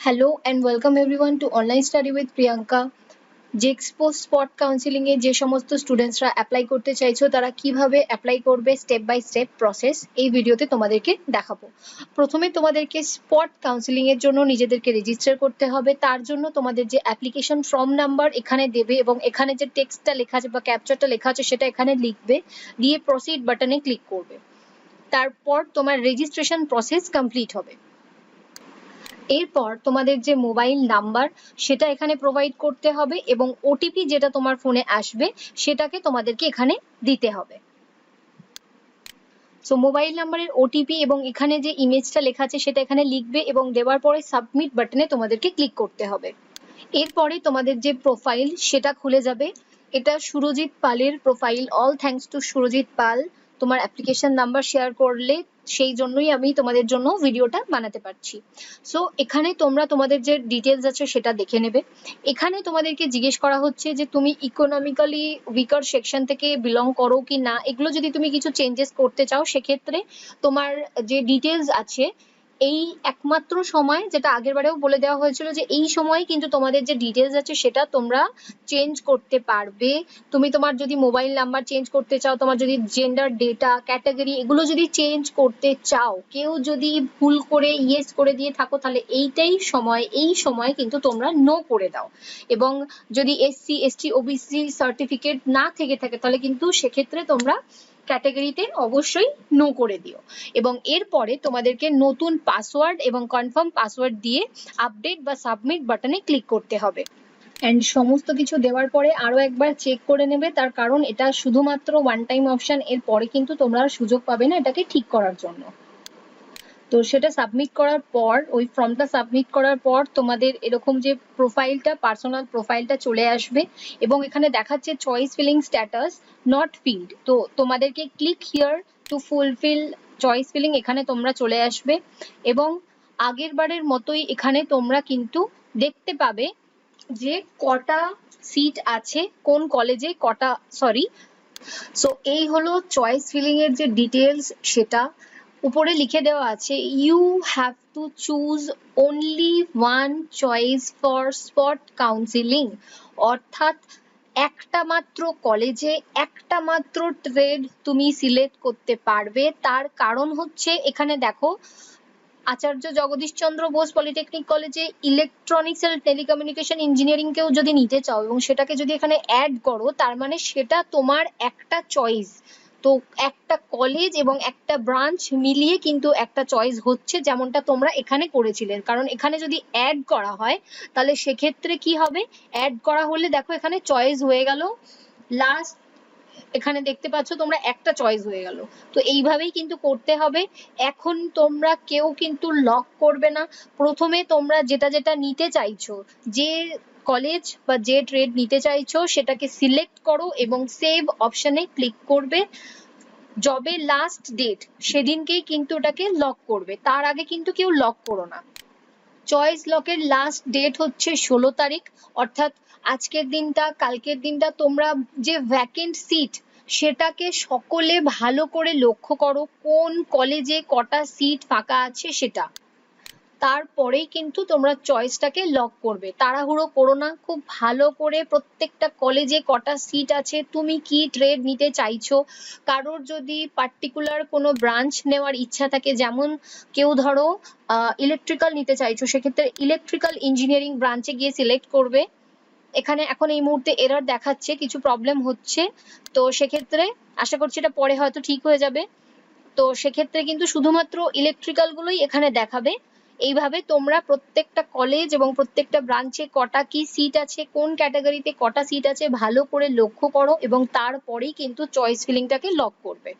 Hello and welcome everyone to Online Study with Priyanka. Jexpo Spot Counselling এ যে সমস্ত স্টুডেন্টসরা apply করতে চাইছো তারা কিভাবে অ্যাপ্লাই করবে স্টেপ বাই স্টেপ প্রসেস এই ভিডিওতে তোমাদেরকে দেখাবো। প্রথমে তোমাদেরকে স্পট কাউন্সিলিং এর জন্য নিজেদেরকে রেজিস্টার করতে হবে। তার জন্য তোমাদের যে অ্যাপ্লিকেশন ফর্ম নাম্বার এখানে দেবে এবং এখানে যে টেক্সটটা লেখা আছে বা ক্যাপচারটা লেখা আছে সেটা এখানে লিখবে, দিয়ে প্রসিড বাটনে ক্লিক করবে। তারপর তোমার রেজিস্ট্রেশন প্রসেস কমপ্লিট হবে। এরপর তোমাদের যে মোবাইল নাম্বার সেটা এখানে প্রোভাইড করতে হবে এবং ওটিপি যেটা তোমার ফোনে আসবে সেটাকে তোমাদেরকে এখানে দিতে হবে। সো মোবাইল নাম্বারের ওটিপি এবং এখানে যে ইমেজটা লেখা আছে সেটা এখানে লিখবে এবং দেওয়ার পরে সাবমিট বাটনে তোমাদেরকে ক্লিক করতে হবে। এরপরে তোমাদের যে প্রোফাইল সেটা খুলে যাবে। এটা সুরজিৎ পালের profile. All thanks to Surajit Pal, তোমার অ্যাপ্লিকেশন নাম্বার শেয়ার করলে সেই জন্যই আমি তোমাদের জন্য ভিডিওটা বানাতে পারছি। সো এখানে তোমরা তোমাদের যে ডিটেলস আছে সেটা দেখে নেবে। এখানে তোমাদেরকে জিজ্ঞেস করা হচ্ছে যে তুমি ইকোনমিক্যালি উইকার সেকশন থেকে বিলং করো কি না। এগুলো যদি তুমি কিছু চেঞ্জেস করতে চাও সেক্ষেত্রে তোমার যে ডিটেলস আছে এই একমাত্র সময়, যেটা আগের বারেও বলে দেওয়া হয়েছিল যে এই সময় কিন্তু তোমাদের যে ডিটেলস আছে সেটা তোমরা চেঞ্জ করতে পারবে। তুমি তোমার যদি মোবাইল নাম্বার চেঞ্জ করতে চাও, তোমার যদি জেন্ডার, ডেটা, ক্যাটাগরি এগুলো যদি চেঞ্জ করতে চাও, কেউ যদি ভুল করে ইয়েস করে দিয়ে থাকো তাহলে এই সময় কিন্তু তোমরা নো করে দাও। এবং যদি এসসি এসটি ওবিসি সার্টিফিকেট না থেকে থাকে তাহলে কিন্তু সেক্ষেত্রে তোমরা ক্যাটাগরিতে অবশ্যই নো করে দিও। এবং এরপরে তোমাদেরকে নতুন পাসওয়ার্ড এবং কনফার্ম পাসওয়ার্ড দিয়ে আপডেট বা সাবমিট বাটনে ক্লিক করতে হবে। অ্যান্ড সমস্ত কিছু দেওয়ার পরে আরো একবার চেক করে নেবে, তার কারণ এটা শুধুমাত্র ওয়ান টাইম অপশন, এর পরে কিন্তু তোমরা সুযোগ পাবে না এটাকে ঠিক করার জন্য। তো সেটা সাবমিট করার পর, ওই ফর্মটা সাবমিট করার পর তোমাদের এরকম যে প্রোফাইলটা, পার্সোনাল প্রোফাইলটা চলে আসবে এবং এখানে দেখাচ্ছে choice filling status not field. তো তোমাদেরকে click here two fulfil choice filling, এখানে তোমরা চলে আসবে এবং আগের বারের মতোই এখানে তোমরা কিন্তু দেখতে পাবে যে কটা সিট আছে কোন কলেজে, কটা সো এই হলো চয়েস ফিলিং এর যে ডিটেলস সেটা উপরে লিখে দেওয়া আছে। You have to choose only one choice for spot counselling, অর্থাৎ একটা মাত্র কলেজে একটা মাত্র ট্রেড তুমি সিলেক্ট করতে পারবে। তার কারণ হচ্ছে এখানে দেখো, আচার্য জগদীশচন্দ্র বোস পলিটেকনিক কলেজে ইলেকট্রনিক্স এন্ড টেলিকমিউনিকেশন ইঞ্জিনিয়ারিং কেও যদি নিতে চাও এবং সেটাকে যদি এখানে অ্যাড করো তার মানে সেটা তোমার একটা চয়েস। তো একটা কলেজ এবং একটা ব্রাঞ্চ মিলিয়ে কিন্তু একটা চয়েস হচ্ছে, যেমনটা তোমরা এখানে করেছিলে। কারণ এখানে যদি অ্যাড করা হয় তাহলে সেক্ষেত্রে কি হবে, অ্যাড করা হলে দেখো এখানে চয়েস হয়ে গেল লাস্ট, এখানে দেখতে পাচ্ছ তোমরা একটা চয়েস হয়ে গেল। তো এইভাবেই কিন্তু করতে হবে। এখন তোমরা কেউ কিন্তু লক করবে না। প্রথমে তোমরা যেটা যেটা নিতে চাইছো, যে কলেজ বা যে ট্রেড নিতে চাইছো সেটাকে সিলেক্ট করো এবং সেভ অপশনে ক্লিক করবে। জবে লাস্ট ডেট সেদিনকেই কিন্তু ওটাকে লক করবে, তার আগে কিন্তু কেউ লক করো না। চয়েস লকের লাস্ট ডেট হচ্ছে 16 তারিখ, অর্থাৎ আজকের দিনটা, কালকের দিনটা তোমরা যে ভ্যাকেন্ট সিট সেটাকে সকলে ভালো করে লক্ষ্য করো, কোন কলেজে কটা সিট ফাঁকা আছে সেটা। তারপরেই কিন্তু তোমরা চয়েসটাকে লক করবে। তাড়াহুড়ো করো না, খুব ভালো করে প্রত্যেকটা কলেজে কটা সিট আছে, তুমি কি ট্রেড নিতে চাইছো, কারোর যদি পার্টিকুলার কোনো ব্রাঞ্চ নেওয়ার ইচ্ছা থাকে, যেমন কেউ ধরো ইলেকট্রিক্যাল নিতে চাইছো সেক্ষেত্রে ইলেকট্রিক্যাল ইঞ্জিনিয়ারিং ব্রাঞ্চে গিয়ে সিলেক্ট করবে। এখানে এখন এই মুহূর্তে এরর দেখাচ্ছে, কিছু প্রবলেম হচ্ছে, তো সেক্ষেত্রে আশা করছি এটা পরে হয়তো ঠিক হয়ে যাবে। তো সেক্ষেত্রে কিন্তু শুধুমাত্র ইলেকট্রিক্যাল গুলোই এখানে দেখাবে। এইভাবে তোমরা প্রত্যেকটা কলেজ এবং প্রত্যেকটা ব্রাঞ্চে কটা কি সিট আছে, কোন ক্যাটাগরিতে কটা সিট আছে ভালো করে লক্ষ্য করো এবং তারপরেই কিন্তু চয়েস ফিলিংটাকে লক করবে।